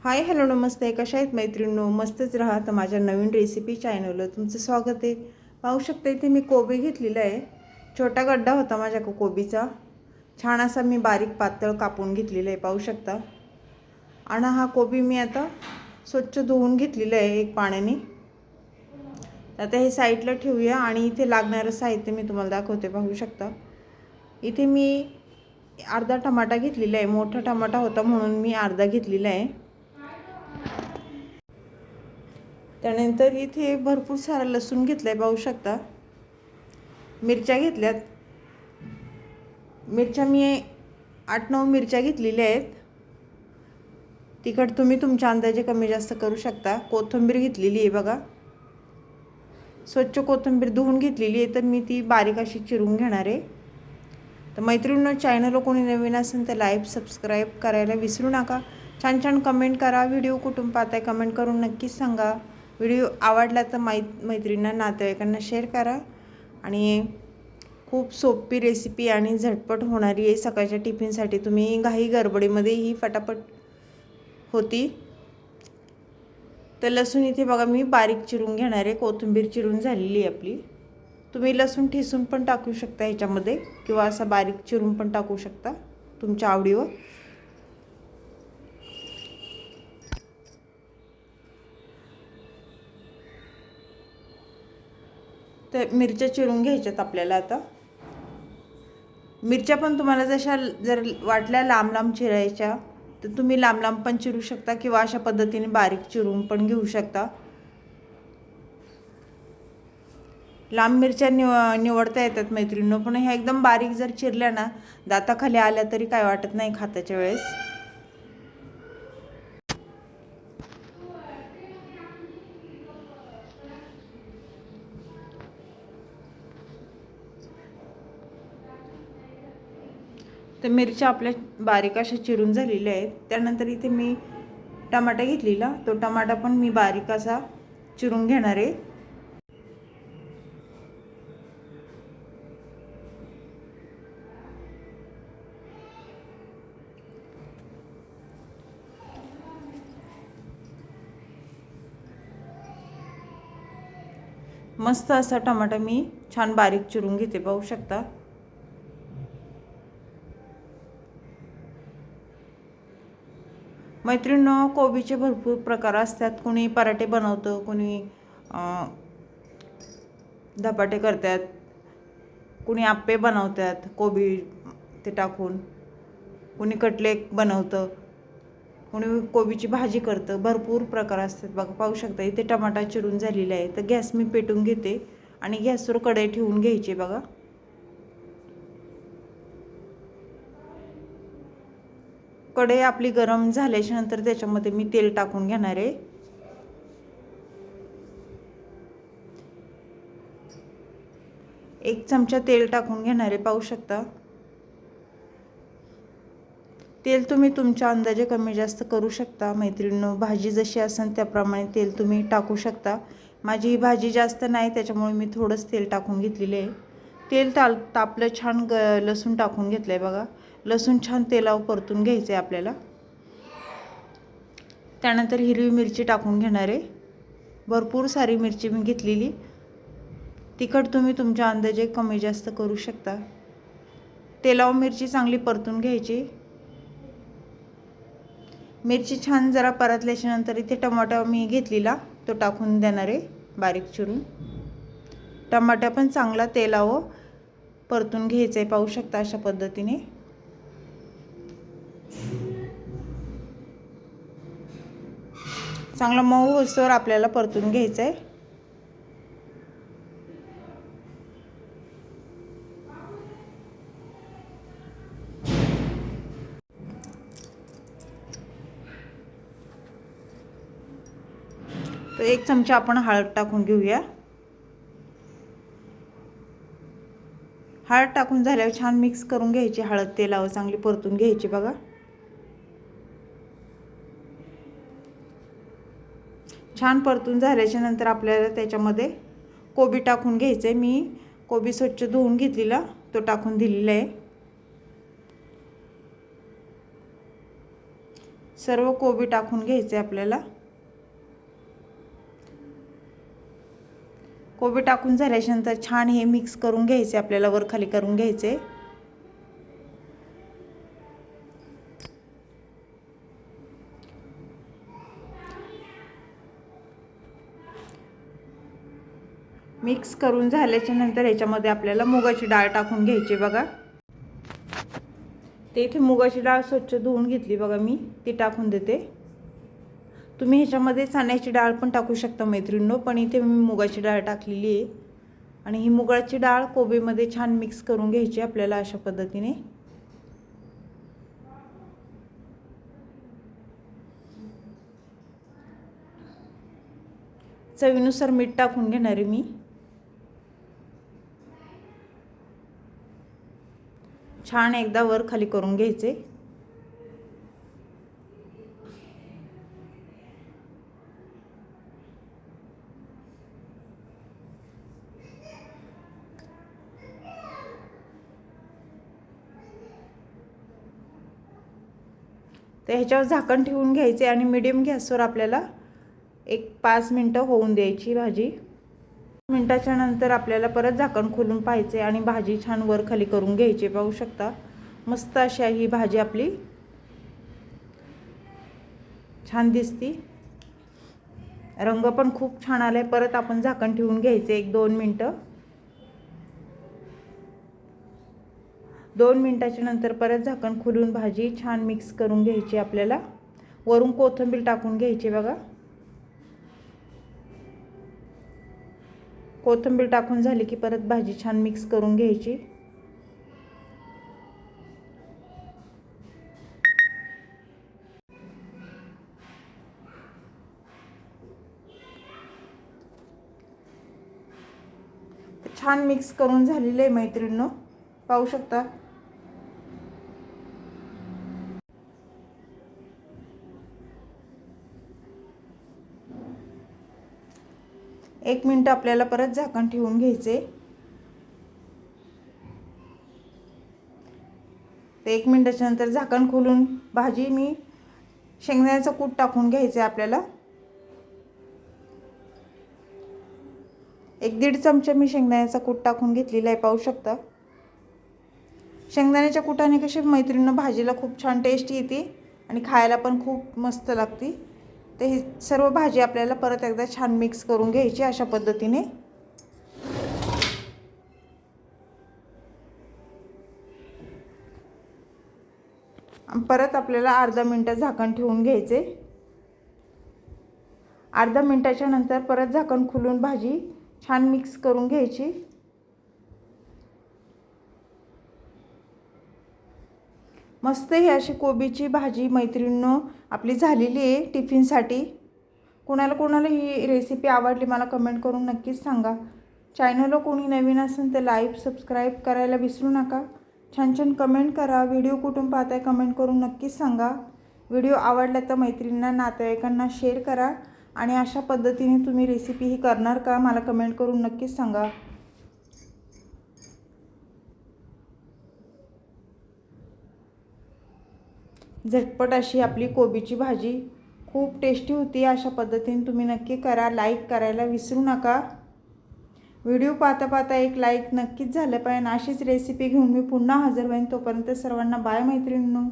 Hi hello नमस्ते. कशा आहेत मैत्रिणींनो? मस्तच राहा. तर माझ्या नवीन रेसिपी चॅनलवर तुमचं स्वागत आहे. पाहू शकता इथे मी कोबी घेतलेला आहे. छोटा गड्डा होता माझ्या कोबीचा. छान असा मी बारीक पातळ कापून घेतलेला आहे, पाहू शकता. आणि हा कोबी मी आता स्वच्छ धुवून घेतलेला आहे एक पाण्याने. आता हे साईडला ठेवूया आणि इथे लागणारं साहित्य मी तुम्हाला दाखवते, पाहू शकता. इथे मी अर्धा टमाटा घेतलेला आहे. मोठा टमाटा होता म्हणून मी अर्धा घेतलेला आहे. त्यानंतर इथे भरपूर सारा लसूण घेतलाय, पाहू शकता. मिरच्या घेतल्यात. मिरच्या मी 8-9 मिरच्या घेतलेल्या आहेत. तिखट तुम्ही तुमच्या अंदाजे कमी जास्त करू शकता. कोथिंबीर घेतलेली आहे बघा. स्वच्छ कोथिंबीर धुवून घेतलेली आहे, तर मी ती बारीक अशी चिरून घेणार आहे. तर मैत्रिणींनो, चॅनलला कोणी नवीन असेल तर लाईक सबस्क्राईब करायला विसरू नका. छान छान कमेंट करा. व्हिडिओ कुठून पाहताय कमेंट करून नक्कीच सांगा. व्हिडिओ आवडला तर मैत्रिणींना नातेवाईकांना शेअर करा. आणि खूप सोपी रेसिपी आणि झटपट होणारी आहे. सकाळच्या टिफिनसाठी तुम्ही घाई गडबडीमध्ये ही फटाफट होती. तर लसूण इथे बघा मी बारीक चिरून घेणार आहे. कोथिंबीर चिरून झालेली आहे आपली. तुम्ही लसूण ठेचून पण टाकू शकता ह्याच्यामध्ये, किंवा असा बारीक चिरून पण टाकू शकता तुमच्या आवडीवर. तर मिरच्या चिरून घ्यायच्यात आपल्याला. आता मिरच्या पण तुम्हाला जर वाटल्या लांब लांब चिरायच्या तर तुम्ही लांब लांब पण चिरू शकता, किंवा अशा पद्धतीने बारीक चिरून पण घेऊ शकता. लांब मिरच्या निवडता येतात मैत्रिणींनो, पण ह्या एकदम बारीक जर चिरल्या ना, दाताखाली आल्या तरी काय वाटत नाही खाताच्या वेळेस. तर मिरच्या आपल्या बारीक अशा चिरून झालेल्या आहेत. त्यानंतर इथे मी टमाटा घेतलेला, तो टमाटा पण मी बारीक असा चिरून घेणार आहे. मस्त असा टमाटा मी छान बारीक चिरून घेते, पाहू शकता. मैत्रिणींनो, कोबीचे भरपूर प्रकार असतात. कोणी पराठे बनवतं, कोणी धपाटे करतात, कोणी आप्पे बनवतात कोबी ते टाकून, कोणी कटलेट बनवतं, कोणी कोबीची भाजी करतं. भरपूर प्रकार असतात बघा, पाहू शकता. इथे टमाटा चिरून झालेला आहे. तर गॅस मी पेटून घेते आणि गॅसवर कढई ठेवून घ्यायची बघा. कढई आपली गरम झाल्याच्या नंतर त्याच्यामध्ये मी तेल टाकून घेणार आहे. एक चमचा तेल टाकून घेणार आहे, पाहू शकता. तेल तुम्ही तुमच्या अंदाजे कमी जास्त करू शकता मैत्रिणींनो. भाजी जशी असेल त्याप्रमाणे तेल तुम्ही टाकू शकता. माझी ही भाजी जास्त नाही, त्याच्यामुळे मी थोडंच तेल टाकून घेतलेलं आहे. तेल तापलं छान. लसूण टाकून घेतलं आहे बघा. लसूण छान तेलावर परतून घ्यायचं आहे आपल्याला. त्यानंतर हिरवी मिरची टाकून घेणार आहे. भरपूर सारी मिरची मी घेतलेली. तिखट तुम्ही तुमच्या अंदाजे कमी जास्त करू शकता. तेलावर मिरची चांगली परतून घ्यायची. मिरची छान जरा परतल्याच्या नंतर इथे टमाटा मी घेतलेला तो टाकून देणार आहे बारीक चिरून. टमाटा पण चांगला तेलावर परतून घ्यायचं आहे, पाहू शकता अशा पद्धतीने. चांगला मऊ होईस्तोवर आपल्याला परतून घ्यायचं आहे. तर एक चमचा आपण हळद टाकून घेऊया. हळद टाकून झाल्यावर छान मिक्स करून घ्यायची. हळद तेलावर चांगली परतून घ्यायची बघा. छान परतून झाल्याच्या नंतर आपल्याला त्याच्यामध्ये कोबी टाकून घ्यायचं आहे. मी कोबी स्वच्छ धुवून घेतलेला तो टाकून दिलेला आहे. सर्व कोबी टाकून घ्यायचे आपल्याला। कोबी टाकून झाल्यानंतर छान हे मिक्स करून घ्यायचे आपल्याला, वर खाली करून घ्यायचे। मिक्स करून झाल्याच्या नंतर याच्यामध्ये आपल्याला मुगाची डाळ टाकून घ्यायची बघा। ते इथे मुगाची डाळ स्वच्छ धुवून घेतली बघा मी, ती टाकून देते। तुम्ही ह्याच्यामध्ये चण्याची डाळ पण टाकू शकता मैत्रिणींनो, पण इथे मी मुगाची डाळ टाकलेली आहे। आणि ही मुगाची डाळ कोबीमध्ये छान मिक्स करून घ्यायची आपल्याला अशा पद्धतीने। चवीनुसार मीठ टाकून घेणार आहे मी। छान एकदा वर खाली करून घ्यायचे। तर ह्याच्यावर झाकण ठेवून घ्यायचे आणि मीडियम गॅसवर आपल्याला एक 5 मिनिटं होऊन द्यायची भाजी। मिनिटाच्या नंतर आपल्याला परत झाकण खोलून पाहायचे आणि भाजी छान वर खाली करून घ्यायची। पाहू शकता मस्त अशी ही भाजी आपली छान दिसती, रंग पण खूप छान आलाय। परत आपण झाकण ठेवून घ्यायचे 1-2 मिनिटं। 2 मिनिटाच्या नंतर परत झाकण खोलून भाजी छान मिक्स करून घ्यायची आपल्याला। वरून कोथिंबीर टाकून घ्यायची बघा। कोथिंबीर टाकून झाली की परत भाजी छान मिक्स करून घ्यायची। छान मिक्स करून झालेले आहे मैत्रिणींनो, पाहू शकता। एक मिनिट आपल्याला परत झाकण ठेवून घ्यायचे। ते 1 मिनिटाच्या नंतर झाकण खोलून भाजी मी शेंगदाण्याचं कूट टाकून घ्यायचे आपल्याला। 1-1.5 चमचा मी शेंगदाण्याचा कूट टाकून घेतलेला आहे, पाहू शकता। शेंगदाण्याच्या कुटाने कशी मैत्रिणींनो भाजीला खूप छान टेस्ट येते आणि खायला पण खूप मस्त लागते। ते ही सर्व भाजी आपल्याला परत एकदा छान मिक्स करून घ्यायची अशा पद्धतीने। परत आपल्याला अर्धा मिनिट झाकण ठेवून घ्यायचे। अर्धा मिनिटाच्या नंतर परत झाकण खोलून भाजी छान मिक्स करून घ्यायची। मस्त ही अशी कोबीची भाजी मैत्रिणींनो आपली झालेली आहे टिफिनसाठी। कोणाला ही रेसिपी आवडली मला कमेंट करून नक्कीच सांगा। चॅनलला कोणी नवीन असेल तर लाईक सबस्क्राईब करायला विसरू नका। छान कमेंट करा। व्हिडिओ कुठून पाहताय कमेंट करून नक्कीच सांगा। व्हिडिओ आवडला तर मैत्रिणींना नातेवाईकांना शेअर करा आणि अशा पद्धतीने तुम्ही रेसिपी ही करणार का मला कमेंट करून नक्कीच सांगा। झटपट अशी आपली कोबीची भाजी खूप टेस्टी होती। अशा पद्धतीने तुम्ही नक्की करा। लाईक करायला विसरू नका। व्हिडिओ पाहता एक लाईक नक्कीच झालं पाहिजे। अशीच रेसिपी घेऊन मी पुन्हा हजर होईन। तोपर्यंत सर्वांना बाय मैत्रिणींनो।